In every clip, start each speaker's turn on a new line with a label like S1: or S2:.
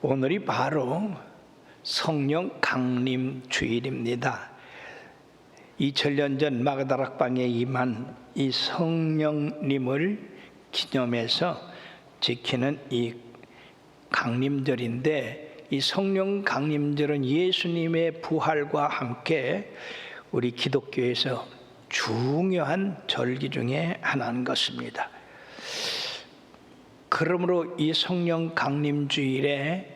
S1: 오늘이 바로 성령 강림 주일입니다. 2000년 전 마가다락방에 임한 이 성령님을 기념해서 지키는 이 강림절인데, 이 성령 강림절은 예수님의 부활과 함께 우리 기독교에서 중요한 절기 중에 하나인 것입니다. 그러므로 이 성령 강림주일에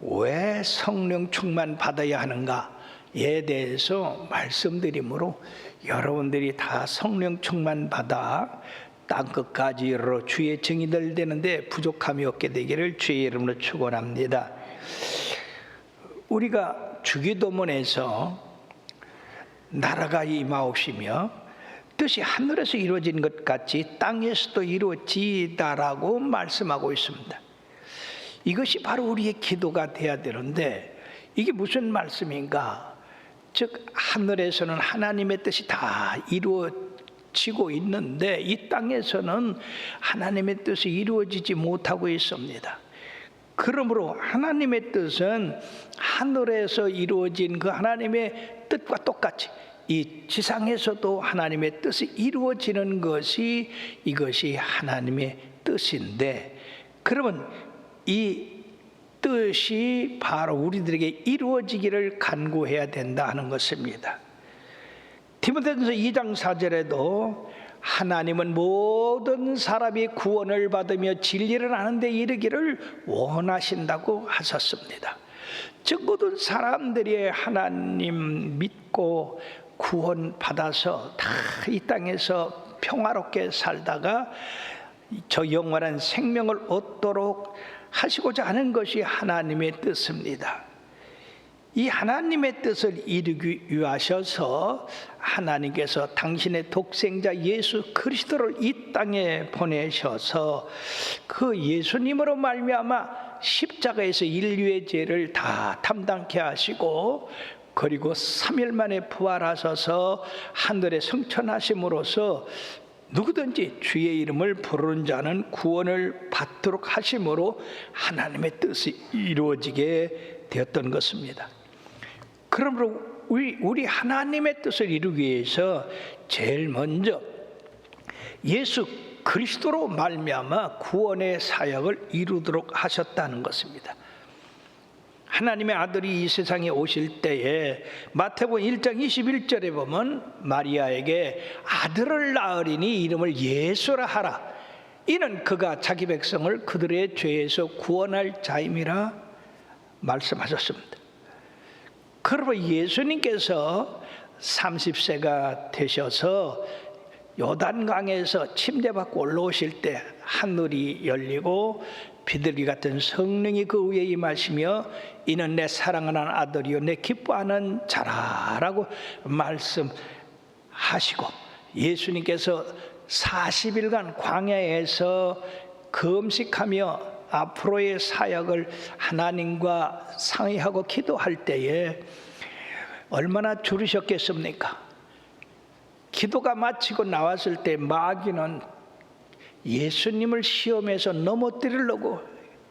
S1: 왜 성령 충만 받아야 하는가에 대해서 말씀드리므로, 여러분들이 다 성령 충만 받아 땅끝까지 이르러 주의 증인들 되는데 부족함이 없게 되기를 주의 이름으로 축원합니다. 우리가 주기도문에서 나라가 임하옵시며 뜻이 하늘에서 이루어진 것 같이 땅에서도 이루어지다라고 말씀하고 있습니다. 이것이 바로 우리의 기도가 돼야 되는데, 이게 무슨 말씀인가? 즉 하늘에서는 하나님의 뜻이 다 이루어지고 있는데 이 땅에서는 하나님의 뜻이 이루어지지 못하고 있습니다. 그러므로 하나님의 뜻은 하늘에서 이루어진 그 하나님의 뜻과 똑같이 이 지상에서도 하나님의 뜻이 이루어지는 것이, 이것이 하나님의 뜻인데, 그러면 이 뜻이 바로 우리들에게 이루어지기를 간구해야 된다 하는 것입니다. 디모데전서 2장 4절에도 하나님은 모든 사람이 구원을 받으며 진리를 아는 데 이르기를 원하신다고 하셨습니다. 즉 모든 사람들이 하나님 믿고 구원 받아서 다 이 땅에서 평화롭게 살다가 저 영원한 생명을 얻도록 하시고자 하는 것이 하나님의 뜻입니다. 이 하나님의 뜻을 이루기 위하셔서 하나님께서 당신의 독생자 예수 그리스도를 이 땅에 보내셔서 그 예수님으로 말미암아 십자가에서 인류의 죄를 다 담당케 하시고, 그리고 3일 만에 부활하셔서 하늘에 승천하심으로써 누구든지 주의 이름을 부르는 자는 구원을 받도록 하심으로 하나님의 뜻이 이루어지게 되었던 것입니다. 그러므로 우리 하나님의 뜻을 이루기 위해서 제일 먼저 예수 그리스도로 말미암아 구원의 사역을 이루도록 하셨다는 것입니다. 하나님의 아들이 이 세상에 오실 때에 마태복음 1장 21절에 보면 마리아에게 아들을 낳으리니 이름을 예수라 하라. 이는 그가 자기 백성을 그들의 죄에서 구원할 자임이라 말씀하셨습니다. 그러면 예수님께서 30세가 되셔서 요단강에서 침례받고 올라오실 때 하늘이 열리고 비둘기 같은 성령이 그 위에 임하시며 이는 내 사랑하는 아들이요 내 기뻐하는 자라라고 말씀하시고, 예수님께서 40일간 광야에서 금식하며 앞으로의 사역을 하나님과 상의하고 기도할 때에 얼마나 줄으셨겠습니까? 기도가 마치고 나왔을 때 마귀는 예수님을 시험에서 넘어뜨리려고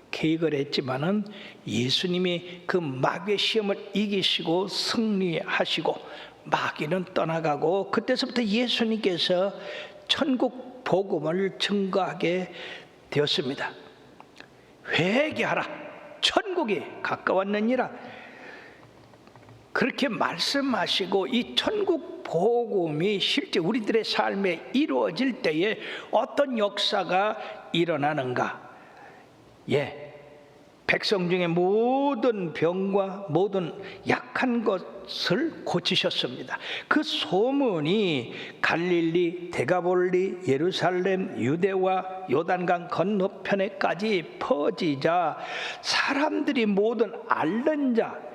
S1: 계획을 했지만은 예수님이 그 마귀의 시험을 이기시고 승리하시고 마귀는 떠나가고, 그때서부터 예수님께서 천국 복음을 증거하게 되었습니다. 회개하라, 천국이 가까웠느니라, 그렇게 말씀하시고 이 천국 복음이 실제 우리들의 삶에 이루어질 때에 어떤 역사가 일어나는가? 백성 중에 모든 병과 모든 약한 것을 고치셨습니다. 그 소문이 갈릴리, 데가볼리, 예루살렘, 유대와 요단강 건너편에까지 퍼지자 사람들이 모든 앓는 자,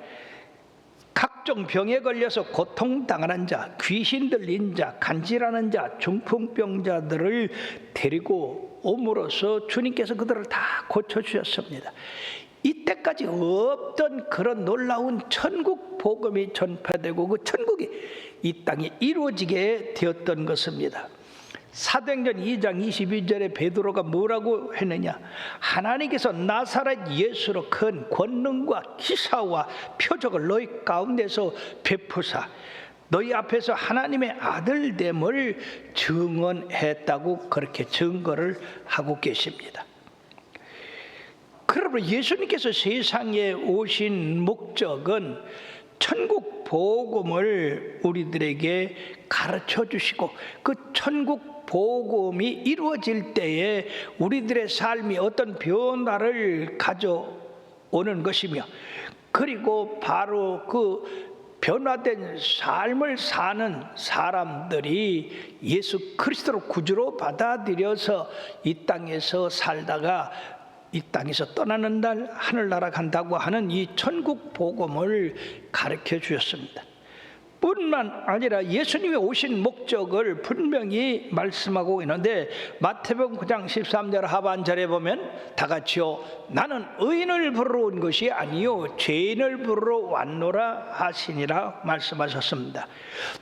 S1: 각종 병에 걸려서 고통당하는 자, 귀신 들린 자, 간질하는 자, 중풍병자들을 데리고 옴으로써 주님께서 그들을 다 고쳐주셨습니다. 이때까지 없던 그런 놀라운 천국 복음이 전파되고 그 천국이 이 땅에 이루어지게 되었던 것입니다. 사도행전 2장 22절에 베드로가 뭐라고 했느냐? 하나님께서 나사렛 예수로 큰 권능과 기사와 표적을 너희 가운데서 베푸사 너희 앞에서 하나님의 아들됨을 증언했다고 그렇게 증거를 하고 계십니다. 그러므로 예수님께서 세상에 오신 목적은 천국 복음을 우리들에게 가르쳐 주시고 그 천국 복음이 이루어질 때에 우리들의 삶이 어떤 변화를 가져오는 것이며, 그리고 바로 그 변화된 삶을 사는 사람들이 예수 그리스도를 구주로 받아들여서 이 땅에서 살다가 이 땅에서 떠나는 날 하늘나라 간다고 하는 이 천국 복음을 가르쳐 주셨습니다. 뿐만 아니라 예수님이 오신 목적을 분명히 말씀하고 있는데, 마태복음 9장 13절 하반절에 보면 다 같이요, 나는 의인을 부르러 온 것이 아니요 죄인을 부르러 왔노라 하시니라 말씀하셨습니다.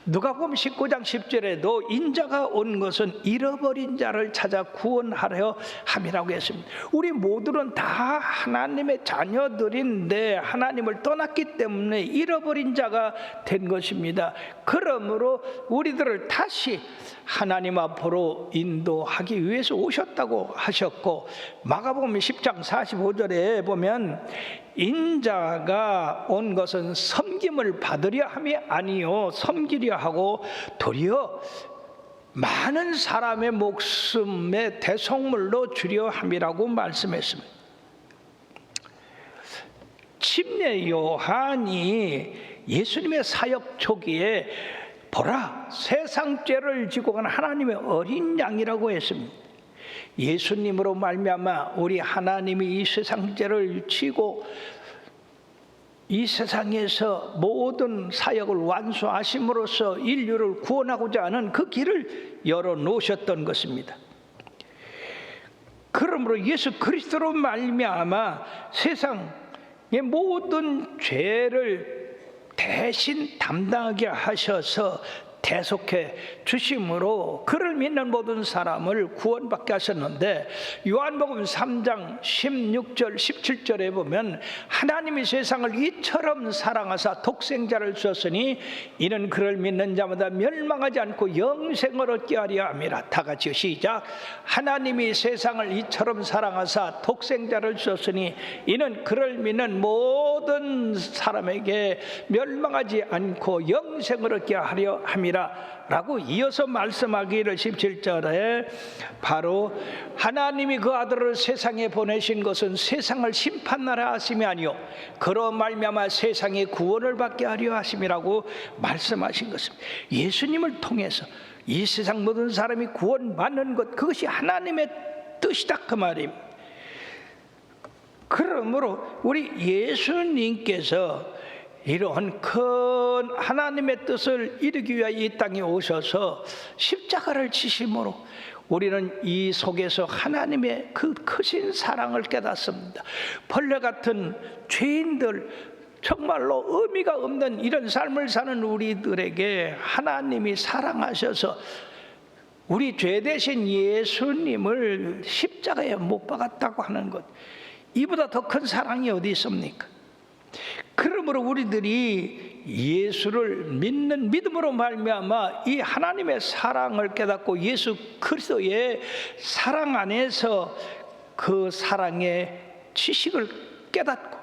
S1: 누가복음 19장 10절에도 인자가 온 것은 잃어버린 자를 찾아 구원하려 함이라고 했습니다. 우리 모두는 다 하나님의 자녀들인데 하나님을 떠났기 때문에 잃어버린 자가 된 것입니다. 그러므로 우리들을 다시 하나님 앞으로 인도하기 위해서 오셨다고 하셨고, 마가복음 10장 45절에 보면 인자가 온 것은 섬김을 받으려 함이 아니요 섬기려 하고 도리어 많은 사람의 목숨의 대속물로 주려 함이라고 말씀했습니다. 침례 요한이 예수님의 사역 초기에 보라 세상 죄를 지고 간 하나님의 어린 양이라고 했습니다. 예수님으로 말미암아 우리 하나님이 이 세상 죄를 지고 이 세상에서 모든 사역을 완수하심으로써 인류를 구원하고자 하는 그 길을 열어놓으셨던 것입니다. 그러므로 예수 그리스도로 말미암아 세상의 모든 죄를 대신 담당하게 하셔서 대속해 주심으로 그를 믿는 모든 사람을 구원받게 하셨는데, 요한복음 3장 16절 17절에 보면 하나님이 세상을 이처럼 사랑하사 독생자를 주셨으니 이는 그를 믿는 자마다 멸망하지 않고 영생을 얻게 하려 함이라. 다 같이 시작. 하나님이 세상을 이처럼 사랑하사 독생자를 주셨으니 이는 그를 믿는 모든 사람에게 멸망하지 않고 영생을 얻게 하려 함이라 라고 이어서 말씀하기를 17절에 바로 하나님이 그 아들을 세상에 보내신 것은 세상을 심판하라 하심이 아니요 그로 말미암아 세상의 구원을 받게 하려 하심이라고 말씀하신 것입니다. 예수님을 통해서 이 세상 모든 사람이 구원받는 것, 그것이 하나님의 뜻이다 그 말입니다. 그러므로 우리 예수님께서 이러한 큰 하나님의 뜻을 이루기 위하여 이 땅에 오셔서 십자가를 지심으로 우리는 이 속에서 하나님의 그 크신 사랑을 깨닫습니다. 벌레 같은 죄인들, 정말로 의미가 없는 이런 삶을 사는 우리들에게 하나님이 사랑하셔서 우리 죄 대신 예수님을 십자가에 못 박았다고 하는 것, 이보다 더 큰 사랑이 어디 있습니까? 그러므로 우리들이 예수를 믿는 믿음으로 말미암아 이 하나님의 사랑을 깨닫고 예수 그리스도의 사랑 안에서 그 사랑의 지식을 깨닫고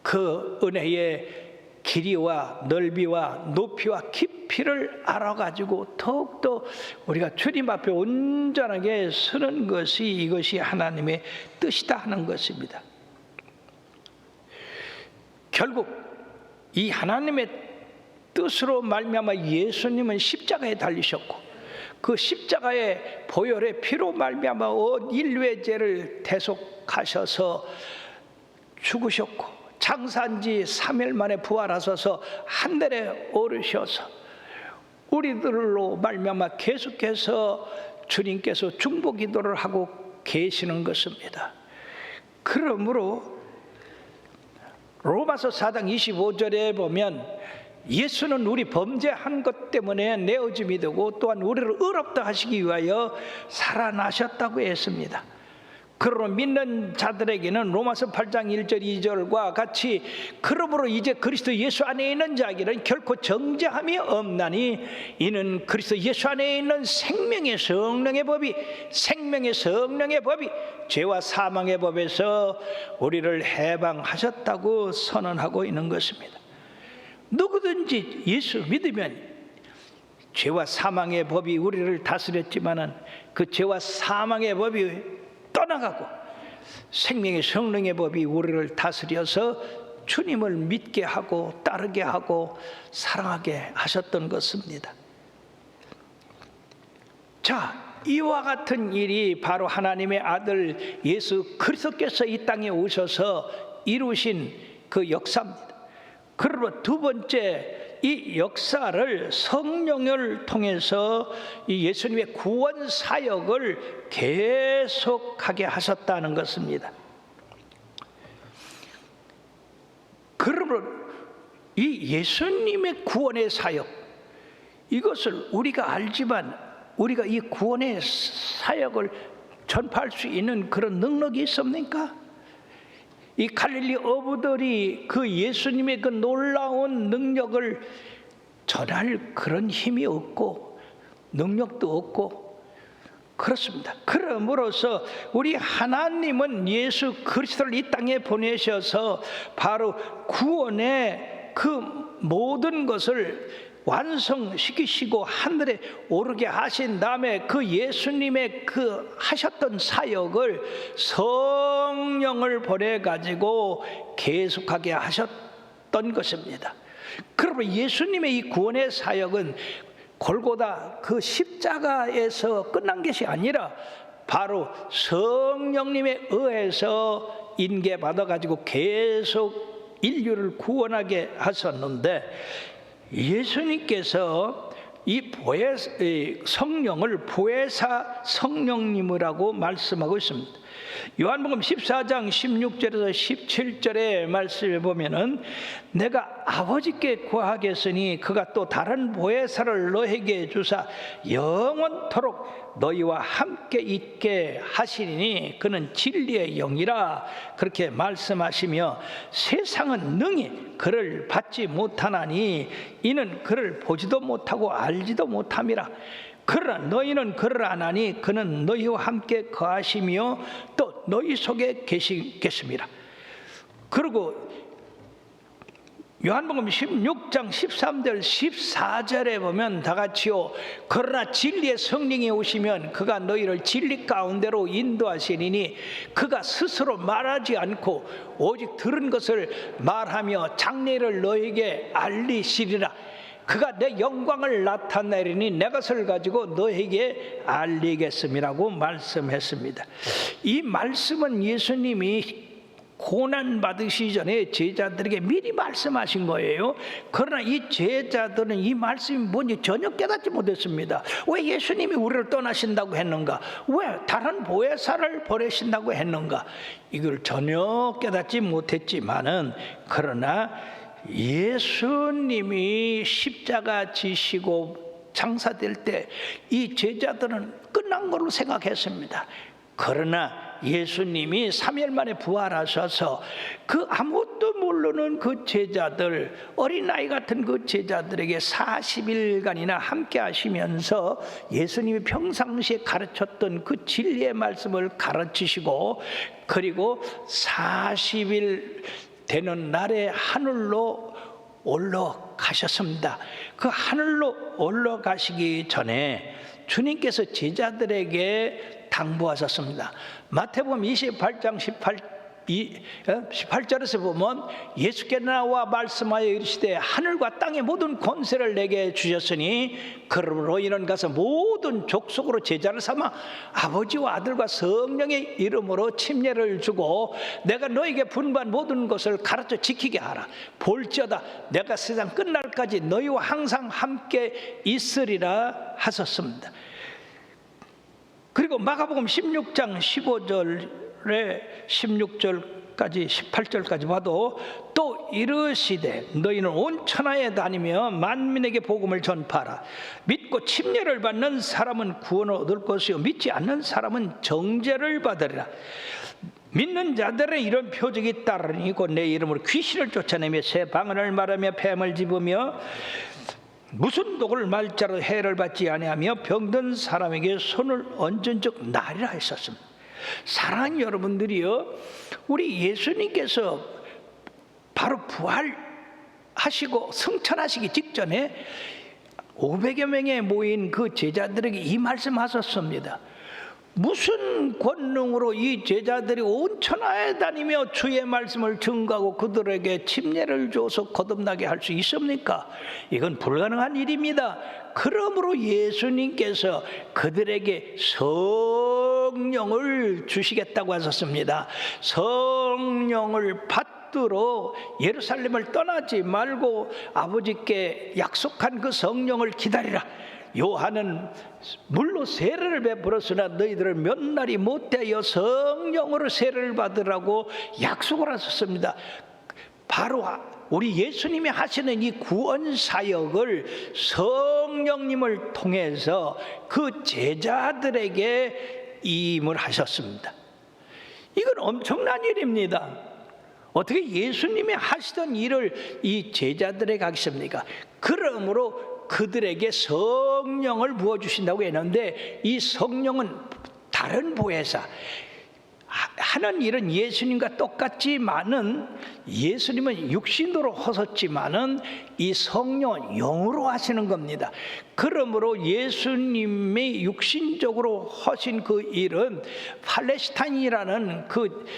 S1: 그 은혜의 길이와 넓이와 높이와 깊이를 알아가지고 더욱더 우리가 주님 앞에 온전하게 서는 것이, 이것이 하나님의 뜻이다 하는 것입니다. 결국 이 하나님의 뜻으로 말미암아 예수님은 십자가에 달리셨고 그 십자가의 보혈의 피로 말미암아 온 인류의 죄를 대속하셔서 죽으셨고 장사한 지 3일 만에 부활하셔서 하늘에 오르셔서 우리들로 말미암아 계속해서 주님께서 중보기도를 하고 계시는 것입니다. 그러므로 로마서 4장 25절에 보면 예수는 우리 범죄한 것 때문에 내어짐이 되고 또한 우리를 의롭다 하시기 위하여 살아나셨다고 했습니다. 그러므로 믿는 자들에게는 로마서 8장 1절 2절과 같이 그러므로 이제 그리스도 예수 안에 있는 자에게는 결코 정죄함이 없나니 이는 그리스도 예수 안에 있는 생명의 성령의 법이 죄와 사망의 법에서 우리를 해방하셨다고 선언하고 있는 것입니다. 누구든지 예수 믿으면 죄와 사망의 법이 우리를 다스렸지만은 그 죄와 사망의 법이 떠나가고 생명의 성령의 법이 우리를 다스려서 주님을 믿게 하고 따르게 하고 사랑하게 하셨던 것입니다. 자, 이와 같은 일이 바로 하나님의 아들 예수 그리스도께서 이 땅에 오셔서 이루신 그 역사입니다. 그러므로 두 번째, 이 역사를 성령을 통해서 이 예수님의 구원 사역을 계속하게 하셨다는 것입니다. 그러므로 이 예수님의 구원의 사역, 이것을 우리가 알지만 우리가 이 구원의 사역을 전파할 수 있는 그런 능력이 있습니까? 이 갈릴리 어부들이 그 예수님의 그 놀라운 능력을 전할 그런 힘이 없고 능력도 없고 그렇습니다. 그러므로서 우리 하나님은 예수 그리스도를 이 땅에 보내셔서 바로 구원의 그 모든 것을 완성시키시고 하늘에 오르게 하신 다음에 그 예수님의 그 하셨던 사역을 성령을 보내 가지고 계속하게 하셨던 것입니다. 그러면 예수님의 이 구원의 사역은 골고다 그 십자가에서 끝난 것이 아니라 바로 성령님에 의해서 인계받아 가지고 계속 인류를 구원하게 하셨는데, 예수님께서 이 성령을 보혜사 성령님이라고 말씀하고 있습니다. 요한복음 14장 16절에서 17절의 말씀을 보면은 내가 아버지께 구하겠으니 그가 또 다른 보혜사를 너에게 주사 영원토록 너희와 함께 있게 하시니 그는 진리의 영이라 그렇게 말씀하시며 세상은 능히 그를 받지 못하나니 이는 그를 보지도 못하고 알지도 못함이라. 그러나 너희는 그를 아나니 그는 너희와 함께 거하시며 또 너희 속에 계시겠습니다. 그리고 요한복음 16장 13절 14절에 보면 다 같이요, 그러나 진리의 성령이 오시면 그가 너희를 진리 가운데로 인도하시리니 그가 스스로 말하지 않고 오직 들은 것을 말하며 장래를 너희에게 알리시리라. 그가 내 영광을 나타내리니 내 것을 가지고 너에게 알리겠음이라고 말씀했습니다. 이 말씀은 예수님이 고난 받으시기 전에 제자들에게 미리 말씀하신 거예요. 그러나 이 제자들은 이 말씀이 뭔지 전혀 깨닫지 못했습니다. 왜 예수님이 우리를 떠나신다고 했는가? 왜 다른 보혜사를 보내신다고 했는가? 이걸 전혀 깨닫지 못했지만은, 그러나 예수님이 십자가 지시고 장사될 때 이 제자들은 끝난 걸로 생각했습니다. 그러나 예수님이 3일 만에 부활하셔서 그 아무것도 모르는 그 제자들, 어린아이 같은 그 제자들에게 40일간이나 함께 하시면서 예수님이 평상시에 가르쳤던 그 진리의 말씀을 가르치시고, 그리고 40일 되는 날에 하늘로 올라가셨습니다. 그 하늘로 올라가시기 전에 주님께서 제자들에게 당부하셨습니다. 마태복음 28장 18절에서 보면 예수께 나와 말씀하여 이르시되 하늘과 땅의 모든 권세를 내게 주셨으니 그러므로 너희는 가서 모든 족속으로 제자를 삼아 아버지와 아들과 성령의 이름으로 침례를 주고 내가 너에게 분부한 모든 것을 가르쳐 지키게 하라. 볼지어다 내가 세상 끝날까지 너희와 항상 함께 있으리라 하셨습니다. 그리고 마가복음 16장 15절에 16절 18절까지 봐도 또 이르시되 너희는 온 천하에 다니며 만민에게 복음을 전파하라. 믿고 침례를 받는 사람은 구원을 얻을 것이요 믿지 않는 사람은 정죄를 받으리라. 믿는 자들은 이런 표적이 따르니 곧 내 이름으로 귀신을 쫓아내며 새 방언을 말하며 뱀을 집으며 무슨 독을 말자로 해를 받지 아니하며 병든 사람에게 손을 얹은 적 나리라 했었습니다. 사랑하는 여러분들이요, 우리 예수님께서 바로 부활하시고 승천하시기 직전에 500여 명에 모인 그 제자들에게 이 말씀하셨습니다. 무슨 권능으로 이 제자들이 온 천하에 다니며 주의 말씀을 증거하고 그들에게 침례를 줘서 거듭나게 할 수 있습니까? 이건 불가능한 일입니다. 그러므로 예수님께서 그들에게 성령을 주시겠다고 하셨습니다. 성령을 받들어 예루살렘을 떠나지 말고 아버지께 약속한 그 성령을 기다리라. 요한은 물로 세례를 베풀었으나 너희들을 몇 날이 못되어 성령으로 세례를 받으라고 약속을 하셨습니다. 바로 우리 예수님이 하시는 이 구원 사역을 성령님을 통해서 그 제자들에게 임을 하셨습니다. 이건 엄청난 일입니다. 어떻게 예수님이 하시던 일을 이 제자들에게 하겠습니까? 그러므로 그들에게 성령을 부어주신다고 했는데, 이 성령은 다른 보혜사, 하는 일은 예수님과 똑같지만은 예수님은 육신으로 하셨지만은 이 성령은 영으로 하시는 겁니다. 그러므로 예수님이 육신적으로 하신 그 일은 팔레스타인이라는 그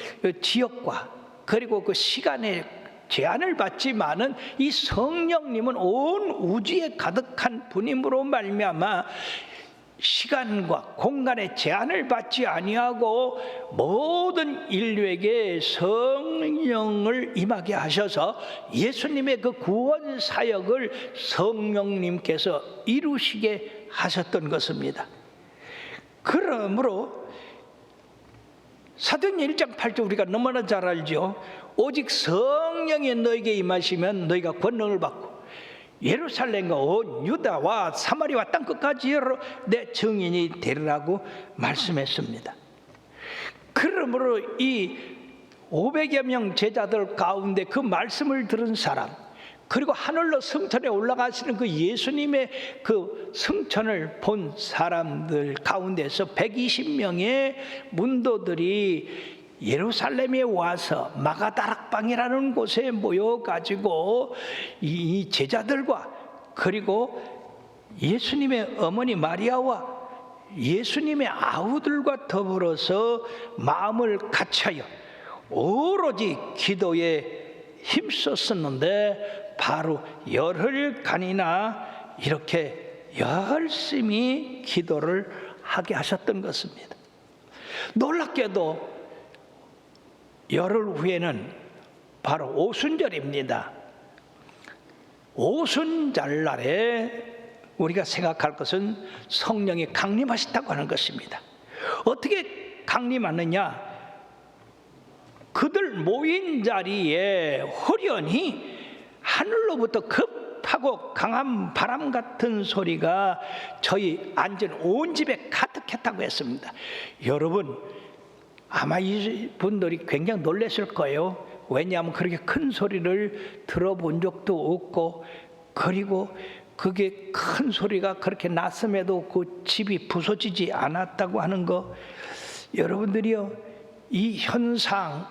S1: 지역과 그리고 그 시간에 제한을 받지만은 이 성령님은 온 우주에 가득한 분임으로 말미암아 시간과 공간의 제한을 받지 아니하고 모든 인류에게 성령을 임하게 하셔서 예수님의 그 구원 사역을 성령님께서 이루시게 하셨던 것입니다. 그러므로 사도행전 1장 8절 우리가 너무나 잘 알죠. 오직 성령이 너에게 임하시면 너희가 권능을 받고 예루살렘과 온 유다와 사마리아 땅끝까지 내 증인이 되리라고 말씀했습니다. 그러므로 이 500여 명 제자들 가운데 그 말씀을 들은 사람, 그리고 하늘로 승천에 올라가시는 그 예수님의 그 승천을 본 사람들 가운데서 120명의 문도들이 예루살렘에 와서 마가다락방이라는 곳에 모여가지고 이 제자들과 그리고 예수님의 어머니 마리아와 예수님의 아우들과 더불어서 마음을 같이하여 오로지 기도에 힘썼었는데 바로 열흘간이나 이렇게 열심히 기도를 하게 하셨던 것입니다. 놀랍게도 열흘 후에는 바로 오순절입니다. 오순절날에 우리가 생각할 것은 성령이 강림하셨다고 하는 것입니다. 어떻게 강림하느냐? 그들 모인 자리에 호련히 하늘로부터 급하고 강한 바람 같은 소리가 저희 앉은 온 집에 가득했다고 했습니다. 여러분, 아마 이 분들이 굉장히 놀랐을 거예요. 왜냐하면 그렇게 큰 소리를 들어본 적도 없고, 그리고 그게 큰 소리가 그렇게 났음에도 그 집이 부서지지 않았다고 하는 거. 여러분들이요, 이 현상,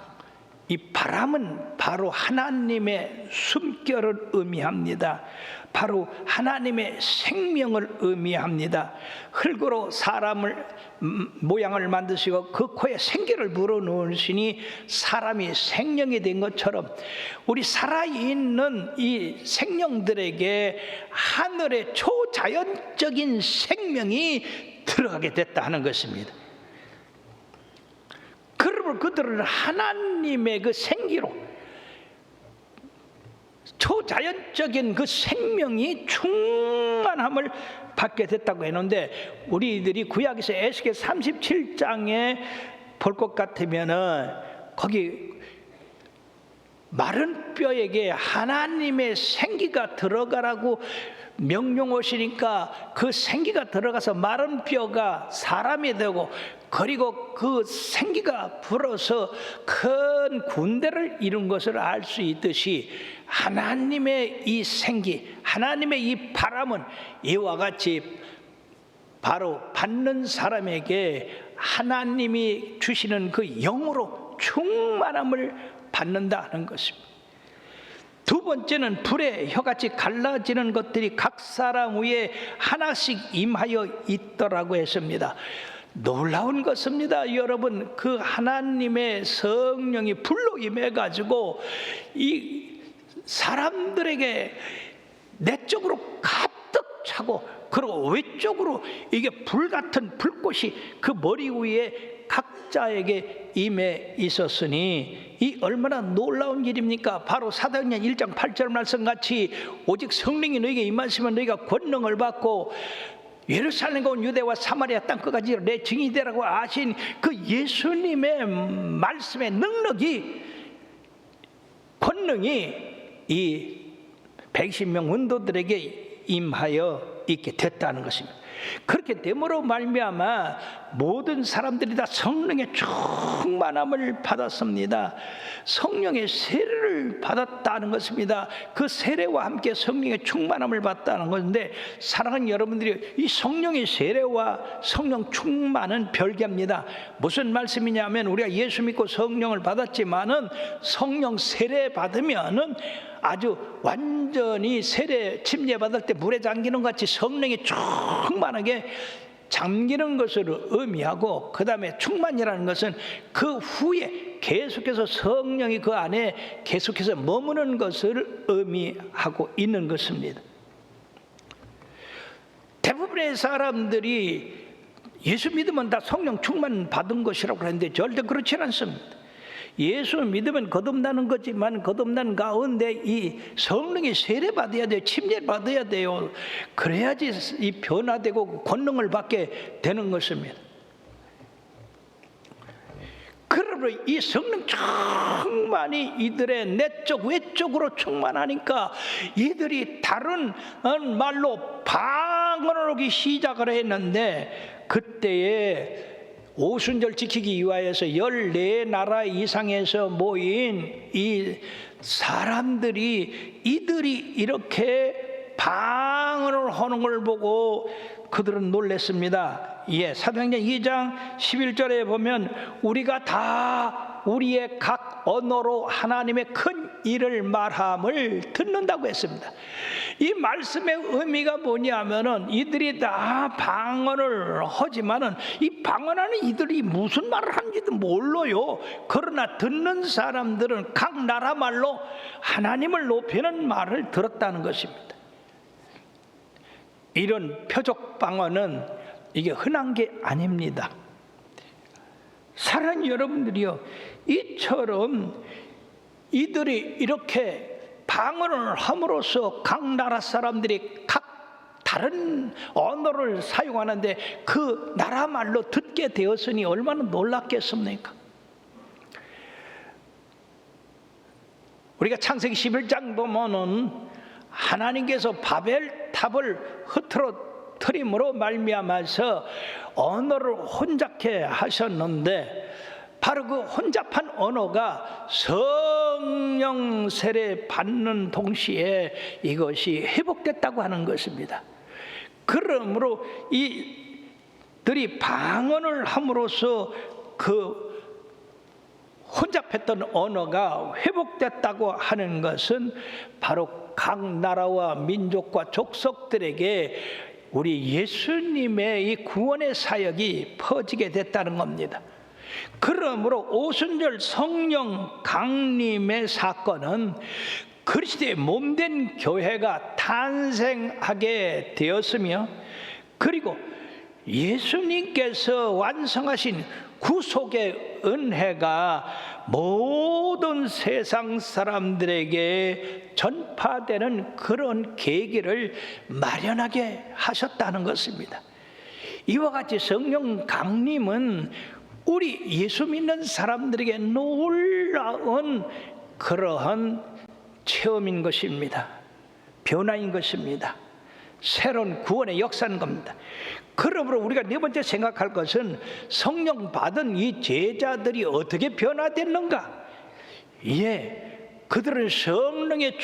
S1: 이 바람은 바로 하나님의 숨결을 의미합니다. 바로 하나님의 생명을 의미합니다. 흙으로 사람을 모양을 만드시고 그 코에 생기를 불어넣으시니 사람이 생명이 된 것처럼 우리 살아있는 이 생명들에게 하늘의 초자연적인 생명이 들어가게 됐다 하는 것입니다. 그러므로 그들은 하나님의 그 생기로 초자연적인 그 생명이 충만함을 받게 됐다고 했는데, 우리들이 구약에서 에스겔 37장에 볼 것 같으면은 거기 마른 뼈에게 하나님의 생기가 들어가라고 명령하시니까 그 생기가 들어가서 마른 뼈가 사람이 되고, 그리고 그 생기가 불어서 큰 군대를 이룬 것을 알 수 있듯이, 하나님의 이 생기, 하나님의 이 바람은 이와 같이 바로 받는 사람에게 하나님이 주시는 그 영으로 충만함을 받는다는 것입니다. 두 번째는 불에 혀같이 갈라지는 것들이 각 사람 위에 하나씩 임하여 있더라고 했습니다. 놀라운 것입니다. 여러분, 그 하나님의 성령이 불로 임해가지고 이 사람들에게 내적으로 가득 차고, 그리고 외적으로 이게 불같은 불꽃이 그 머리 위에 각자에게 임해 있었으니 이 얼마나 놀라운 일입니까? 바로 사도행전 1장 8절 말씀같이 오직 성령이 너희에게 임하시면 너희가 권능을 받고 예루살렘과 온 유대와 사마리아 땅끝까지 내 증인이 되라고 하신 그 예수님의 말씀의 능력이, 권능이 이 120명 원도들에게 임하여 있게 됐다는 것입니다. 그렇게 됨으로 말미암아 모든 사람들이 다 성령의 충만함을 받았습니다. 성령의 세례를 받았다는 것입니다. 그 세례와 함께 성령의 충만함을 받았다는 것인데, 사랑하는 여러분들이, 이 성령의 세례와 성령 충만은 별개입니다. 무슨 말씀이냐면, 우리가 예수 믿고 성령을 받았지만은 성령 세례 받으면은 아주 완전히 세례 침례 받을 때 물에 잠기는 것 같이 성령이 충만하게 잠기는 것을 의미하고, 그 다음에 충만이라는 것은 그 후에 계속해서 성령이 그 안에 계속해서 머무는 것을 의미하고 있는 것입니다. 대부분의 사람들이 예수 믿으면 다 성령 충만 받은 것이라고 하는데 절대 그렇지 않습니다. 예수 믿으면 거듭나는 거지만 거듭난 가운데 이 성령의 세례 받아야 돼요. 침례 받아야 돼요. 그래야지 이 변화되고 권능을 받게 되는 것입니다. 그러므로 이 성령 충만이 이들의 내적 외적으로 충만하니까 이들이 다른 말로 방언을 하기 시작을 했는데, 그때에 오순절 지키기 위하여서 14나라 이상에서 모인 이 사람들이, 이들이 이렇게 방언을 하는 걸 보고 그들은 놀랐습니다. 사도행전 2장 11절에 보면 우리가 다 우리의 각 언어로 하나님의 큰 일을 말함을 듣는다고 했습니다. 이 말씀의 의미가 뭐냐면은 이들이 다 방언을 하지만은 이 방언하는 이들이 무슨 말을 하는지도 몰라요. 그러나 듣는 사람들은 각 나라 말로 하나님을 높이는 말을 들었다는 것입니다. 이런 표적 방언은 이게 흔한 게 아닙니다. 사랑하는 여러분들이요, 이처럼 이들이 이렇게 방언을 함으로써 각 나라 사람들이 각 다른 언어를 사용하는데 그 나라 말로 듣게 되었으니 얼마나 놀랐겠습니까? 우리가 창세기 11장 보면은 하나님께서 바벨 탑을 흐트러뜨림으로 말미암아서 언어를 혼잡케 하셨는데, 바로 그 혼잡한 언어가 성령 세례 받는 동시에 이것이 회복됐다고 하는 것입니다. 그러므로 이들이 방언을 함으로써 그 혼잡했던 언어가 회복됐다고 하는 것은 바로 각 나라와 민족과 족속들에게 우리 예수님의 이 구원의 사역이 퍼지게 됐다는 겁니다. 그러므로 오순절 성령 강림의 사건은 그리스도의 몸된 교회가 탄생하게 되었으며, 그리고 예수님께서 완성하신 구속의 은혜가 모든 세상 사람들에게 전파되는 그런 계기를 마련하게 하셨다는 것입니다. 이와 같이 성령 강림은 우리 예수 믿는 사람들에게 놀라운 그러한 체험인 것입니다. 변화인 것입니다. 새로운 구원의 역사인 겁니다. 그러므로 우리가 네 번째 생각할 것은 성령 받은 이 제자들이 어떻게 변화됐는가? 그들은 성령의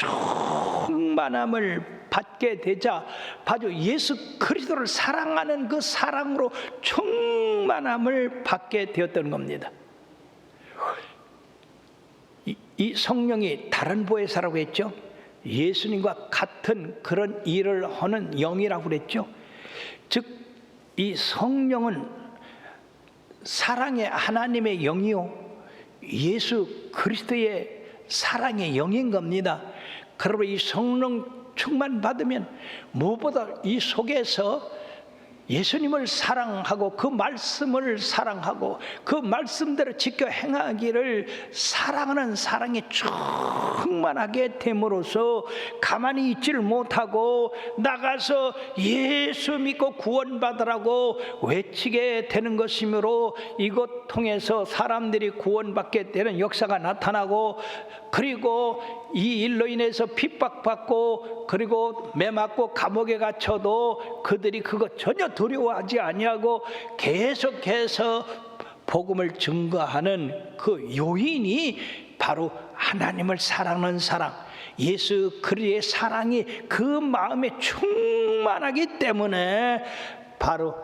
S1: 충만함을 받게 되자 바로 예수 그리스도를 사랑하는 그 사랑으로 충만함을 받게 되었던 겁니다. 이 성령이 다른 보혜사라고 했죠. 예수님과 같은 그런 일을 하는 영이라고 그랬죠. 즉 이 성령은 사랑의 하나님의 영이요 예수 그리스도의 사랑의 영인 겁니다. 그러므로 이 성령 충만 받으면 무엇보다 이 속에서 예수님을 사랑하고 그 말씀을 사랑하고 그 말씀대로 지켜 행하기를 사랑하는 사랑이 충만하게 됨으로써 가만히 있지를 못하고 나가서 예수 믿고 구원받으라고 외치게 되는 것이므로 이것 통해서 사람들이 구원받게 되는 역사가 나타나고, 그리고 이 일로 인해서 핍박받고 그리고 매맞고 감옥에 갇혀도 그들이 그거 전혀 두려워하지 아니하고 계속해서 복음을 증거하는 그 요인이 바로 하나님을 사랑하는 사랑, 예수 그리스도의 사랑이 그 마음에 충만하기 때문에 바로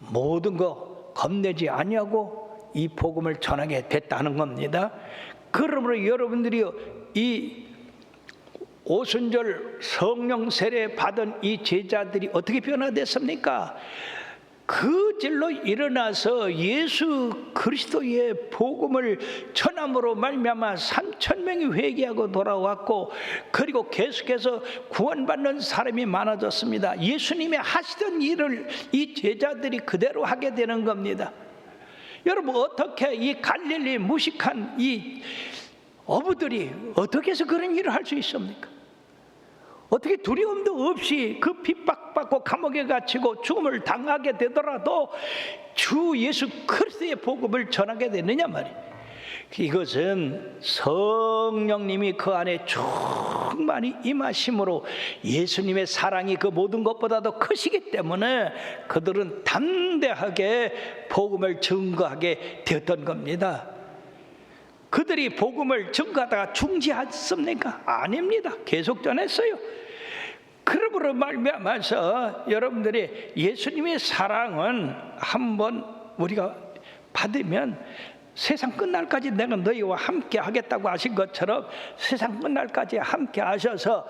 S1: 모든 거 겁내지 아니하고 이 복음을 전하게 됐다는 겁니다. 그러므로 여러분들이 이 오순절 성령 세례 받은 이 제자들이 어떻게 변화됐습니까? 그 길로 일어나서 예수 그리스도의 복음을 전함으로 말미암아 3,000명이 회개하고 돌아왔고, 그리고 계속해서 구원받는 사람이 많아졌습니다. 예수님이 하시던 일을 이 제자들이 그대로 하게 되는 겁니다. 여러분, 어떻게 이 갈릴리 무식한 이 어부들이 어떻게 해서 그런 일을 할 수 있습니까? 어떻게 두려움도 없이 그 핍박받고 감옥에 갇히고 죽음을 당하게 되더라도 주 예수 그리스도의 복음을 전하게 되느냐 말이에요. 이것은 성령님이 그 안에 충만히 임하심으로 예수님의 사랑이 그 모든 것보다도 크시기 때문에 그들은 담대하게 복음을 증거하게 되었던 겁니다. 그들이 복음을 증거하다가 중지했습니까? 아닙니다. 계속 전했어요. 그러므로 말미암아서 여러분들이 예수님의 사랑은 한번 우리가 받으면 세상 끝날까지 내가 너희와 함께 하겠다고 하신 것처럼 세상 끝날까지 함께 하셔서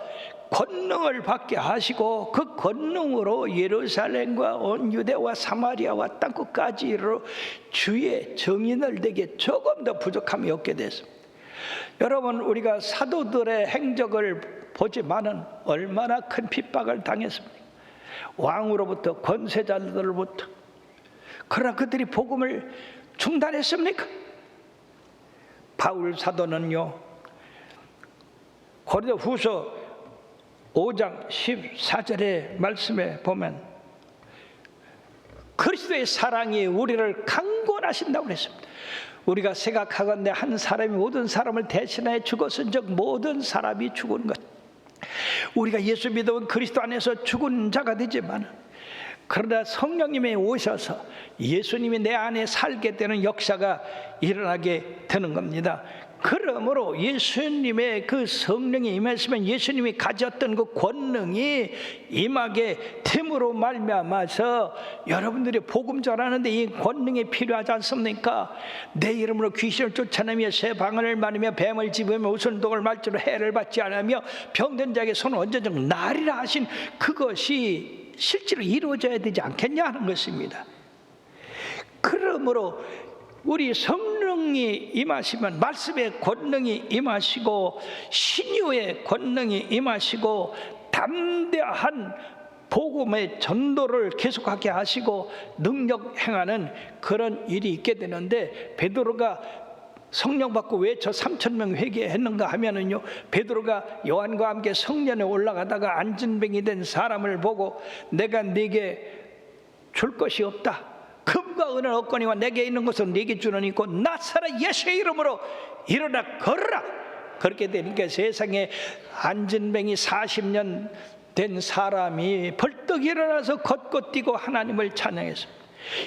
S1: 권능을 받게 하시고 그 권능으로 예루살렘과 온 유대와 사마리아와 땅끝까지 이르러 주의 증인을 되게 조금 더 부족함이 없게 됐습니다. 여러분, 우리가 사도들의 행적을 보지만은 얼마나 큰 핍박을 당했습니까? 왕으로부터 권세자들로부터. 그러나 그들이 복음을 중단했습니까? 바울 사도는요, 고린도후서 5장 14절의 말씀에 보면 그리스도의 사랑이 우리를 강권하신다고 그랬습니다. 우리가 생각하건대 한 사람이 모든 사람을 대신하여 죽었은즉 모든 사람이 죽은 것. 우리가 예수 믿어온 그리스도 안에서 죽은 자가 되지만, 그러나 성령님이 오셔서 예수님이 내 안에 살게 되는 역사가 일어나게 되는 겁니다. 그러므로 예수님의 그 성령이 임했으면 예수님이 가졌던 그 권능이 임하게 됨으로 말미암아서 여러분들이 복음 전하는데 이 권능이 필요하지 않습니까? 내 이름으로 귀신을 쫓아내며 새 방언을 말하며 뱀을 집으며 우선독을 말지로 해를 받지 않으며 병든 자에게 손을 얹어서 나리라 하신 그것이 실제로 이루어져야 되지 않겠냐 하는 것입니다. 그러므로 우리 성령이 임하시면 말씀의 권능이 임하시고 신유의 권능이 임하시고 담대한 복음의 전도를 계속하게 하시고 능력 행하는 그런 일이 있게 되는데, 베드로가 성령 받고 왜 저 3,000명 회개했는가 하면은요, 베드로가 요한과 함께 성전에 올라가다가 안진뱅이 된 사람을 보고 내가 네게 줄 것이 없다, 금과 은은 없거니와 내게 있는 것은 네게 주노니 곧 나사렛 예수의 이름으로 일어나 걸으라. 그렇게 되니까 세상에 안진뱅이 40년 된 사람이 벌떡 일어나서 걷고 뛰고 하나님을 찬양했습니다.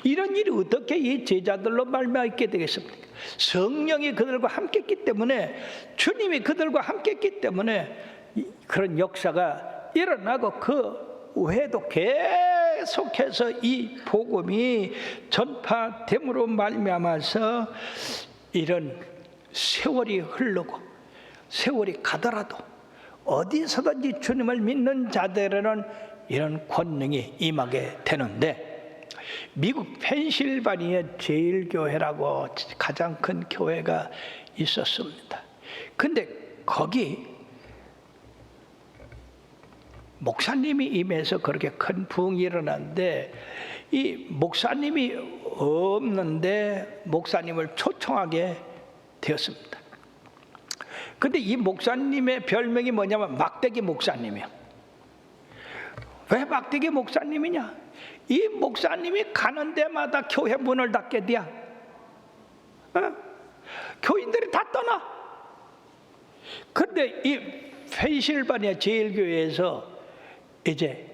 S1: 이런 일이 어떻게 이 제자들로 말미암게 되겠습니까? 성령이 그들과 함께했기 때문에, 주님이 그들과 함께했기 때문에 그런 역사가 일어나고, 그 외에도 계속해서 이 복음이 전파됨으로 말미암아서 이런 세월이 흐르고 세월이 가더라도 어디서든지 주님을 믿는 자들에는 이런 권능이 임하게 되는데, 미국 펜실바니아 제일교회라고 가장 큰 교회가 있었습니다. 근데 거기 목사님이 임해서 그렇게 큰 부흥이 일어났는데, 이 목사님이 없는데 목사님을 초청하게 되었습니다. 근데 이 목사님의 별명이 뭐냐면 막대기 목사님이에요. 왜 막대기 목사님이냐? 이 목사님이 가는 데마다 교회 문을 닫게 돼야. 교인들이 다 떠나. 그런데 이 펜실바니아 제일교회에서 이제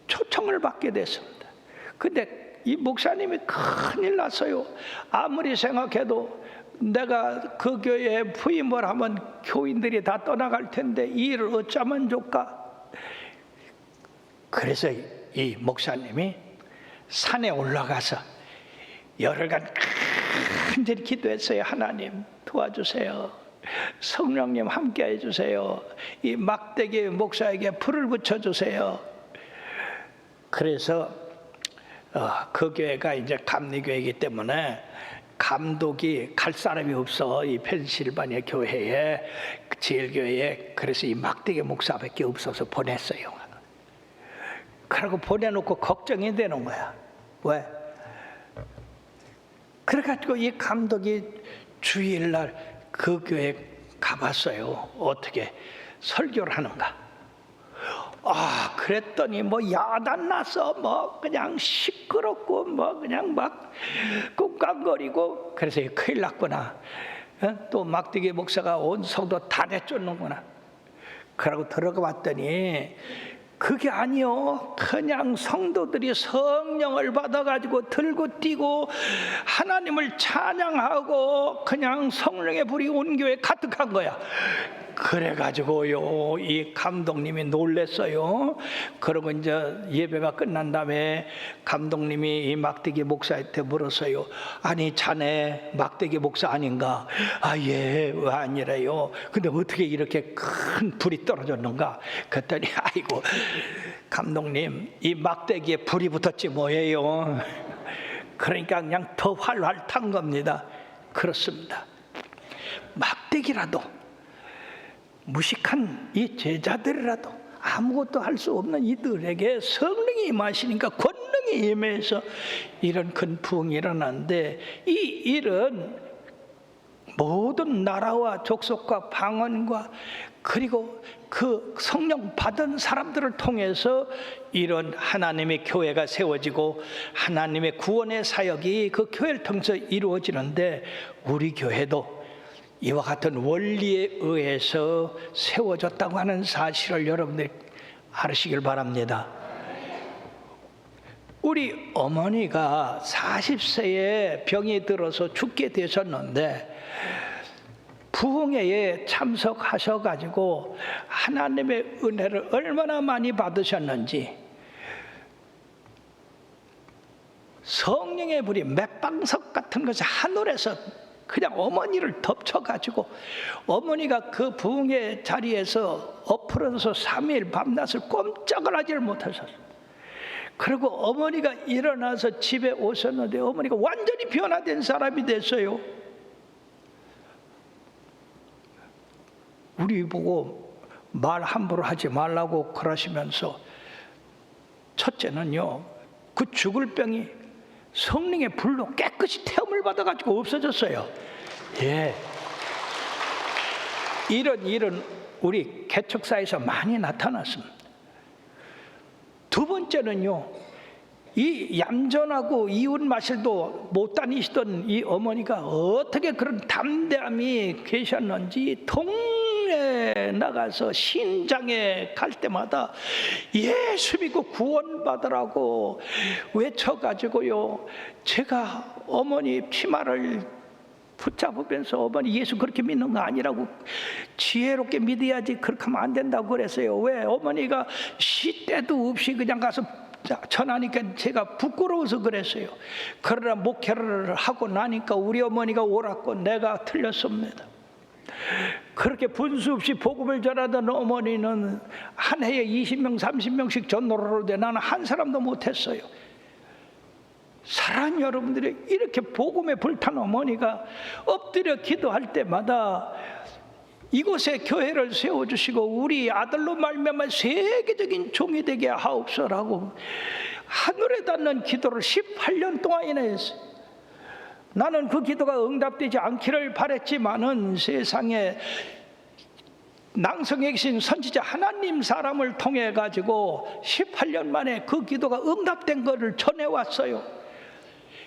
S1: 초청을 받게 됐습니다. 근데 이 목사님이 큰일 났어요. 아무리 생각해도 내가 그 교회에 부임을 하면 교인들이 다 떠나갈 텐데 이 일을 어쩌면 좋까? 그래서 이 목사님이 산에 올라가서 열흘간 간절히 기도했어요. 하나님 도와주세요. 성령님 함께 해주세요. 이 막대기 목사에게 불을 붙여주세요. 그래서 그 교회가 이제 감리교회이기 때문에 감독이 갈 사람이 없어. 이 펜실바니아 교회에, 제일교회에. 그래서 이 막대기 목사밖에 없어서 보냈어요. 그러고 보내놓고 걱정이 되는 거야. 왜? 그래가지고 이 감독이 주일날 그 교회에 가봤어요. 어떻게 설교를 하는가. 그랬더니 뭐 야단 나서 뭐 그냥 시끄럽고 뭐 그냥 막 꿍깡거리고. 그래서 큰일 났구나. 또 막대기 목사가 온 성도 다 내쫓는구나. 그러고 들어가 봤더니 그게 아니요, 그냥 성도들이 성령을 받아가지고 들고 뛰고 하나님을 찬양하고 그냥 성령의 불이 온 교회에 가득한 거야. 그래가지고요, 이 감독님이 놀랬어요. 그러고 이제 예배가 끝난 다음에 감독님이 이 막대기 목사한테 물었어요. 아니 자네 막대기 목사 아닌가? 예, 왜 아니래요. 근데 어떻게 이렇게 큰 불이 떨어졌는가? 그랬더니 아이고 감독님, 이 막대기에 불이 붙었지 뭐예요. 그러니까 그냥 더 활활 탄 겁니다. 그렇습니다. 막대기라도, 무식한 이 제자들이라도, 아무것도 할 수 없는 이들에게 성령이 임하시니까 권능이 임해서 이런 큰 부흥이 일어났는데, 이 일은 모든 나라와 족속과 방언과 그리고 그 성령 받은 사람들을 통해서 이런 하나님의 교회가 세워지고 하나님의 구원의 사역이 그 교회를 통해서 이루어지는데, 우리 교회도 이와 같은 원리에 의해서 세워졌다고 하는 사실을 여러분들이 알으시길 바랍니다. 우리 어머니가 40세에 병이 들어서 죽게 되셨는데 부흥회에 참석하셔가지고 하나님의 은혜를 얼마나 많이 받으셨는지, 성령의 불이 맷방석 같은 것이 하늘에서 그냥 어머니를 덮쳐가지고 어머니가 그 부흥회 자리에서 엎어져서 3일 밤낮을 꼼짝을 하지를 못하셨어요. 그리고 어머니가 일어나서 집에 오셨는데 어머니가 완전히 변화된 사람이 됐어요. 우리 보고 말 함부로 하지 말라고 그러시면서, 첫째는요, 그 죽을 병이 성령의 불로 깨끗이 태움을 받아가지고 없어졌어요. 예. 이런 일은 우리 개척사에서 많이 나타났습니다. 두 번째는요, 이 얌전하고 이웃 마실도 못 다니시던 이 어머니가 어떻게 그런 담대함이 계셨는지 동네에 교회 나가서 신장에 갈 때마다 예수 믿고 구원받으라고 외쳐가지고요, 제가 어머니 치마를 붙잡으면서 어머니 예수 그렇게 믿는 거 아니라고, 지혜롭게 믿어야지, 그렇게 하면 안 된다고 그랬어요. 왜? 어머니가 시때도 없이 그냥 가서 전하니까 제가 부끄러워서 그랬어요. 그러나 목회를 하고 나니까 우리 어머니가 옳았고 내가 틀렸습니다. 그렇게 분수 없이 복음을 전하던 어머니는 한 해에 20명 30명씩 전도를 하는데 나는 한 사람도 못했어요. 사랑하는 여러분들이, 이렇게 복음에 불탄 어머니가 엎드려 기도할 때마다 이곳에 교회를 세워주시고 우리 아들로 말미암아 세계적인 종이 되게 하옵소서라고 하늘에 닿는 기도를 18년 동안이나 했어요. 나는 그 기도가 응답되지 않기를 바랬지만은 세상에 낭성에 계신 선지자 하나님 사람을 통해 가지고 18년 만에 그 기도가 응답된 것을 전해왔어요.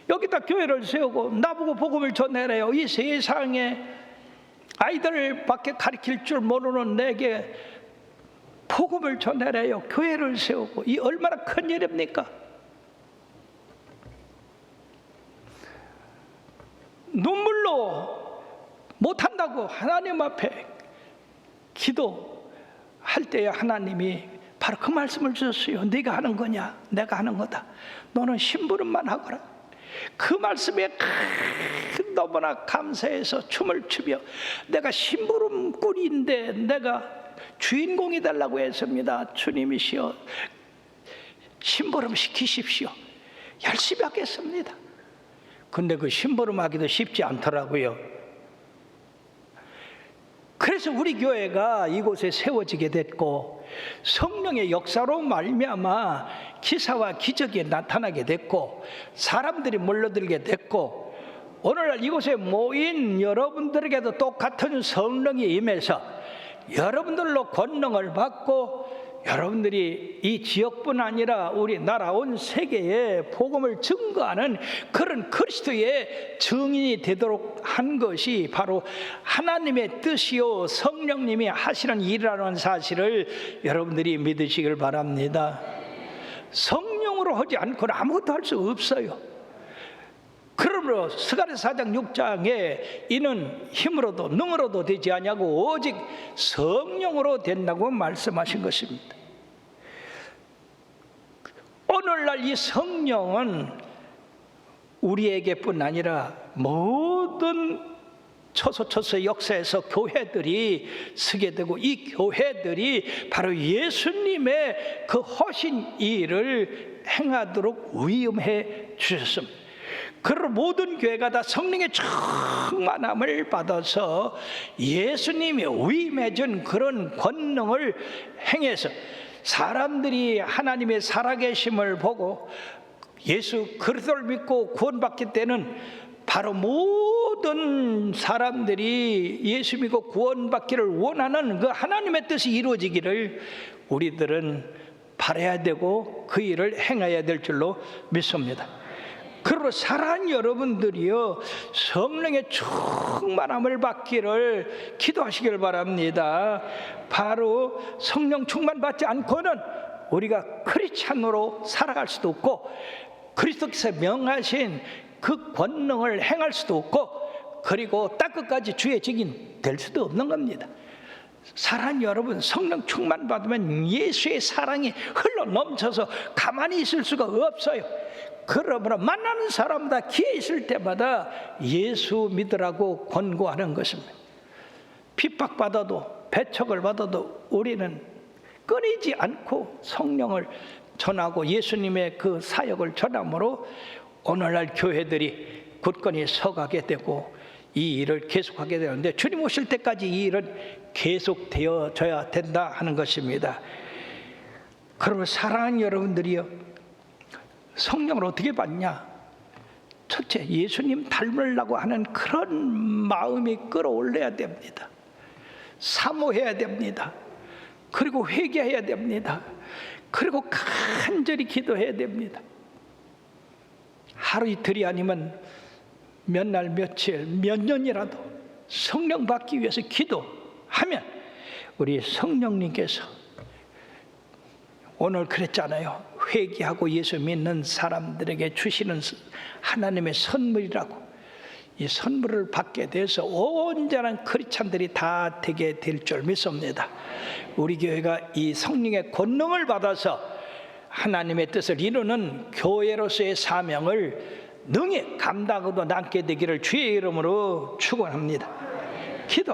S1: 여기다 교회를 세우고 나보고 복음을 전해래요. 이 세상에 아이들밖에 가르칠 줄 모르는 내게 복음을 전해래요. 교회를 세우고. 이 얼마나 큰 일입니까? 눈물로 못한다고 하나님 앞에 기도할 때에 하나님이 바로 그 말씀을 주셨어요. 네가 하는 거냐? 내가 하는 거다. 너는 심부름만 하거라. 그 말씀에 너무나 감사해서 춤을 추며, 내가 심부름꾼인데 내가 주인공이 되려고 했습니다. 주님이시여 심부름 시키십시오. 열심히 하겠습니다. 근데 그 심부름하기도 쉽지 않더라고요. 그래서 우리 교회가 이곳에 세워지게 됐고 성령의 역사로 말미암아 기사와 기적이 나타나게 됐고 사람들이 몰려들게 됐고, 오늘날 이곳에 모인 여러분들에게도 똑같은 성령이 임해서 여러분들로 권능을 받고 여러분들이 이 지역뿐 아니라 우리나라 온 세계에 복음을 증거하는 그런 그리스도의 증인이 되도록 한 것이 바로 하나님의 뜻이요 성령님이 하시는 일이라는 사실을 여러분들이 믿으시길 바랍니다. 성령으로 하지 않고는 아무것도 할 수 없어요. 그러므로 스가랴서 4장 6장에 이는 힘으로도 능으로도 되지 아니하고 오직 성령으로 된다고 말씀하신 것입니다. 오늘날 이 성령은 우리에게뿐 아니라 모든 초소초소 역사에서 교회들이 서게 되고 이 교회들이 바로 예수님의 그 허신 일을 행하도록 위임해 주셨습니다. 그러므로 모든 교회가 다 성령의 충만함을 받아서 예수님이 위임해 준 그런 권능을 행해서 사람들이 하나님의 살아계심을 보고 예수 그리스도를 믿고 구원받기 때는 바로 모든 사람들이 예수 믿고 구원받기를 원하는 그 하나님의 뜻이 이루어지기를 우리들은 바라야 되고 그 일을 행해야 될 줄로 믿습니다. 그리고 사랑하는 여러분들이요 성령의 충만함을 받기를 기도하시길 바랍니다. 바로 성령 충만 받지 않고는 우리가 크리스찬으로 살아갈 수도 없고 그리스도께서 명하신 그 권능을 행할 수도 없고 그리고 땅끝까지 주의 증인 될 수도 없는 겁니다. 사랑하는 여러분, 성령 충만 받으면 예수의 사랑이 흘러 넘쳐서 가만히 있을 수가 없어요. 그러므로 만나는 사람마다 기회 있을 때마다 예수 믿으라고 권고하는 것입니다. 핍박받아도 배척을 받아도 우리는 끊이지 않고 성령을 전하고 예수님의 그 사역을 전함으로 오늘날 교회들이 굳건히 서가게 되고 이 일을 계속하게 되는데 주님 오실 때까지 이 일은 계속되어져야 된다 하는 것입니다. 그러면 사랑하는 여러분들이요, 성령을 어떻게 받냐? 첫째, 예수님 닮으려고 하는 그런 마음이 끌어올려야 됩니다. 사모해야 됩니다. 그리고 회개해야 됩니다. 그리고 간절히 기도해야 됩니다. 하루 이틀이 아니면 몇 날 며칠 몇 년이라도 성령 받기 위해서 기도하면 우리 성령님께서 오늘 그랬잖아요. 회개하고 예수 믿는 사람들에게 주시는 하나님의 선물이라고. 이 선물을 받게 돼서 온전한 크리스찬들이 다 되게 될 줄 믿습니다. 우리 교회가 이 성령의 권능을 받아서 하나님의 뜻을 이루는 교회로서의 사명을 능히 감당하고 남게 되기를 주의 이름으로 축원합니다. 기도.